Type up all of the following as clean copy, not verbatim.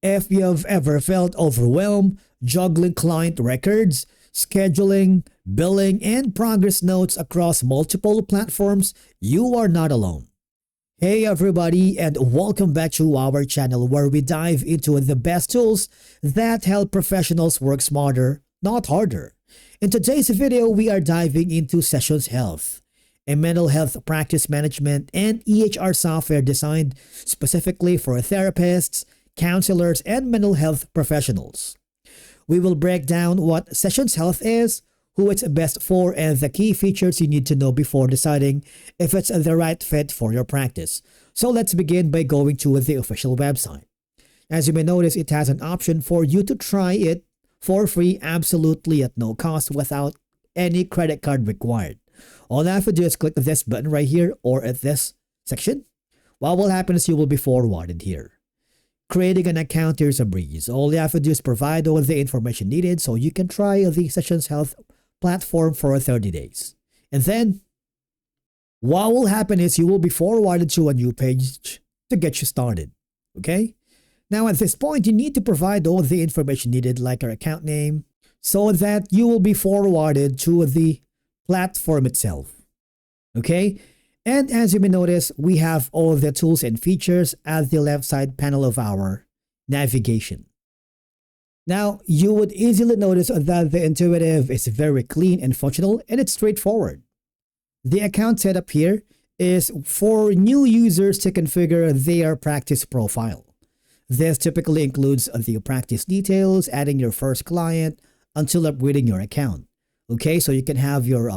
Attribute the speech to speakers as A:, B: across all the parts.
A: If you've ever felt overwhelmed juggling client records, scheduling, billing, and progress notes across multiple platforms, you are not alone. Hey everybody, and welcome back to our channel where we dive into the best tools that help professionals work smarter, not harder. In today's video, we are diving into Sessions Health, a mental health practice management and EHR software designed specifically for therapists, counselors, and mental health professionals. We will break down what Sessions Health is, who it's best for, and the key features you need to know before deciding if it's the right fit for your practice. So let's begin by going to the official website. As you may notice, it has an option for you to try it for free, absolutely at no cost, without any credit card required. All you have to do is click this button right here or at this section. What will happen is you will be forwarded here. Creating an account here is a breeze. All you have to do is provide all the information needed so you can try the Sessions Health platform for 30 days. And then what will happen is you will be forwarded to a new page to get you started. Okay? Now at this point, you need to provide all the information needed, like your account name, so that you will be forwarded to the platform itself. Okay? And as you may notice, we have all the tools and features at the left side panel of our navigation. Now, you would easily notice that the intuitive is very clean and functional, and it's straightforward. The account setup here is for new users to configure their practice profile. This typically includes the practice details, adding your first client, until upgrading your account. Okay, so you can have your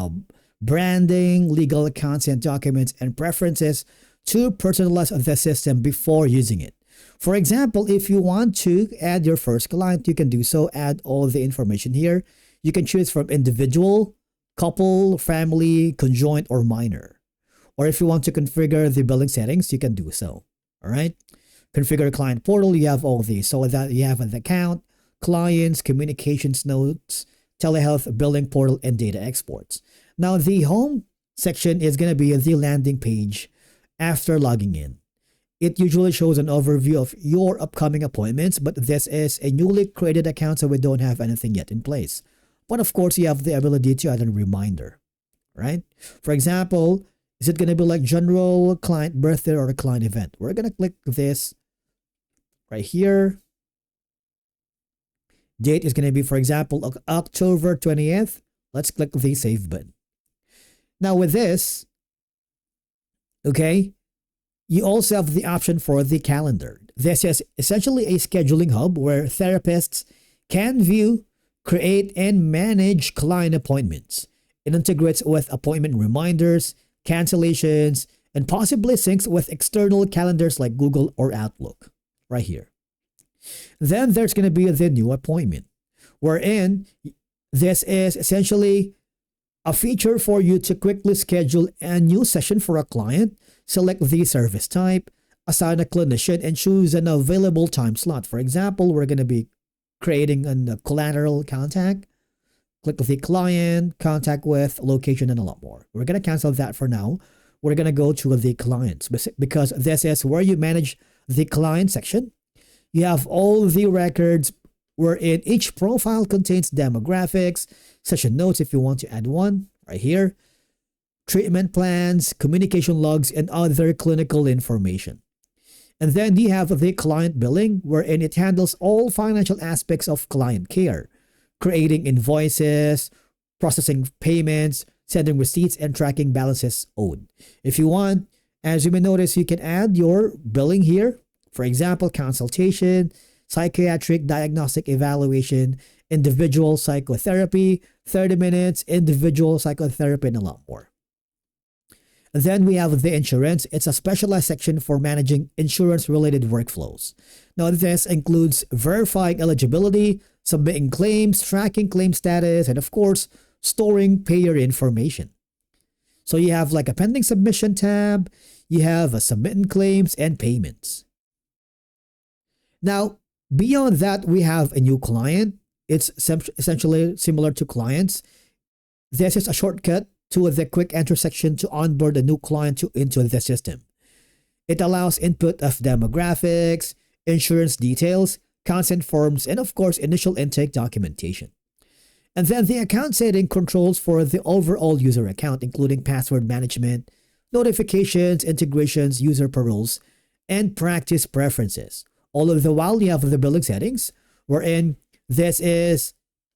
A: branding, legal content documents, and preferences to personalize the system before using it. For example, if you want to add your first client, you can do so. Add all the information here. You can choose from individual, couple, family, conjoint, or minor. Or if you want to configure the billing settings, you can do so. All right. Configure client portal. You have all these. So that you have an account, clients, communications notes, telehealth, billing portal, and data exports. Now, the home section is going to be the landing page after logging in. It usually shows an overview of your upcoming appointments, but this is a newly created account, so we don't have anything yet in place. But of course, you have the ability to add a reminder, right? For example, is it going to be like general client birthday or a client event? We're going to click this right here. Date is going to be, for example, October 20th. Let's click the save button. Now with this, okay, you also have the option for the calendar. This is essentially a scheduling hub where therapists can view, create, and manage client appointments. It integrates with appointment reminders, cancellations, and possibly syncs with external calendars like Google or Outlook right here. Then there's going to be the new appointment, wherein this is essentially a feature for you to quickly schedule a new session for a client, select the service type, assign a clinician, and choose an available time slot. For example, we're going to be creating a collateral contact. Click the client, contact with, location, and a lot more. We're going to cancel that for now. We're going to go to the clients because this is where you manage the client section. You have all the records wherein each profile contains demographics, session notes if you want to add one right here, treatment plans, communication logs, and other clinical information. And then you have the client billing, wherein it handles all financial aspects of client care, creating invoices, processing payments, sending receipts, and tracking balances owed. If you want, as you may notice, you can add your billing here. For example, consultation, psychiatric diagnostic evaluation, individual psychotherapy, 30 minutes, individual psychotherapy, and a lot more. And then we have the insurance. It's a specialized section for managing insurance-related workflows. Now, this includes verifying eligibility, submitting claims, tracking claim status, and of course, storing payer information. So you have like a pending submission tab, you have a submitting claims and payments. Now, beyond that, we have a new client. It's essentially similar to clients. This is a shortcut to the quick enter section to onboard a new client into the system. It allows input of demographics, insurance details, consent forms, and of course, initial intake documentation. And then the account setting controls for the overall user account, including password management, notifications, integrations, user paroles, and practice preferences. All of the while you have the billing settings, wherein this is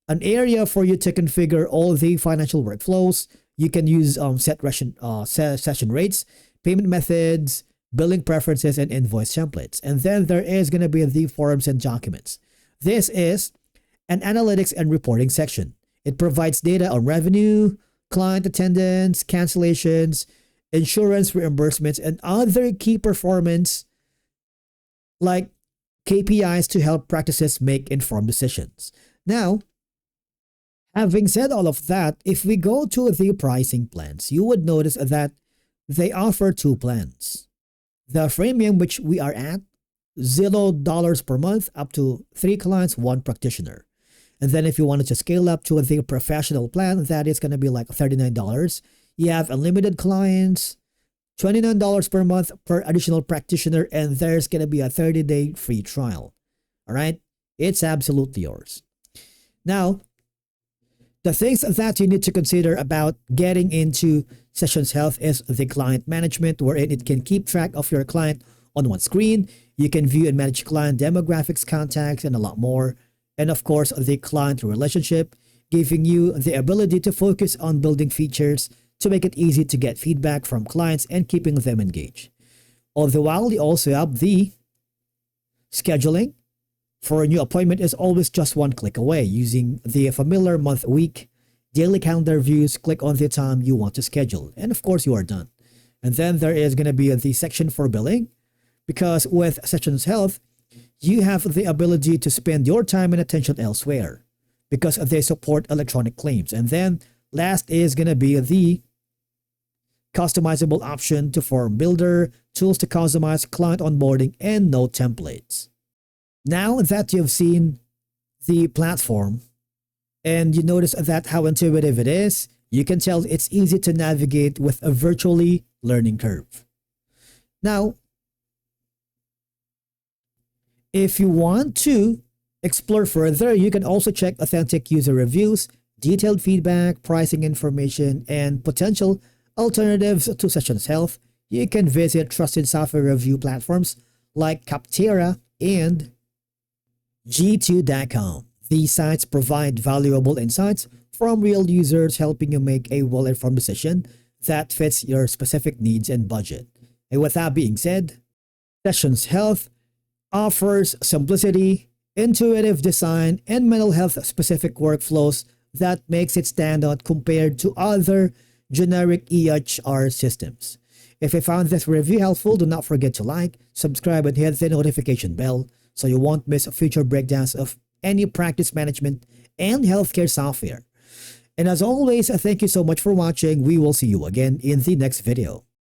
A: an area for you to configure all the financial workflows. You can use session rates, payment methods, billing preferences, and invoice templates. And then there is going to be the forms and documents. This is an analytics and reporting section. It provides data on revenue, client attendance, cancellations, insurance reimbursements, and other key performance like KPIs to help practices make informed decisions. Now, having said all of that, if we go to the pricing plans, you would notice that they offer two plans. The freemium, which we are at, $0 per month, up to 3 clients, 1 practitioner. And then if you wanted to scale up to the professional plan, that is going to be like $39. You have unlimited clients, $29 per month per additional practitioner, and there's going to be a 30-day free trial. All right? It's absolutely yours. Now, the things that you need to consider about getting into Sessions Health is the client management, wherein it can keep track of your client on one screen. You can view and manage client demographics, contacts, and a lot more. And of course, the client relationship, giving you the ability to focus on building features to make it easy to get feedback from clients and keeping them engaged. All the while, you also have the scheduling. For a new appointment is always just one click away using the familiar month, week, daily calendar views. Click on the time you want to schedule. And of course, you are done. And then there is going to be the section for billing, because with Sessions Health, you have the ability to spend your time and attention elsewhere because they support electronic claims. And then last is going to be the customizable option to form builder, tools to customize client onboarding, and note templates. Now that you've seen the platform and you notice that how intuitive it is, you can tell it's easy to navigate with a virtually learning curve. Now, if you want to explore further, you can also check authentic user reviews, detailed feedback, pricing information, and potential alternatives to Sessions Health. You can visit trusted software review platforms like Capterra and G2.com. These sites provide valuable insights from real users, helping you make a well-informed decision that fits your specific needs and budget. And with that being said, Sessions Health offers simplicity, intuitive design, and mental health specific workflows that makes it stand out compared to other generic EHR systems. If you found this review helpful, do not forget to like, subscribe, and hit the notification bell so you won't miss future breakdowns of any practice management and healthcare software. And as always, thank you so much for watching. We will see you again in the next video.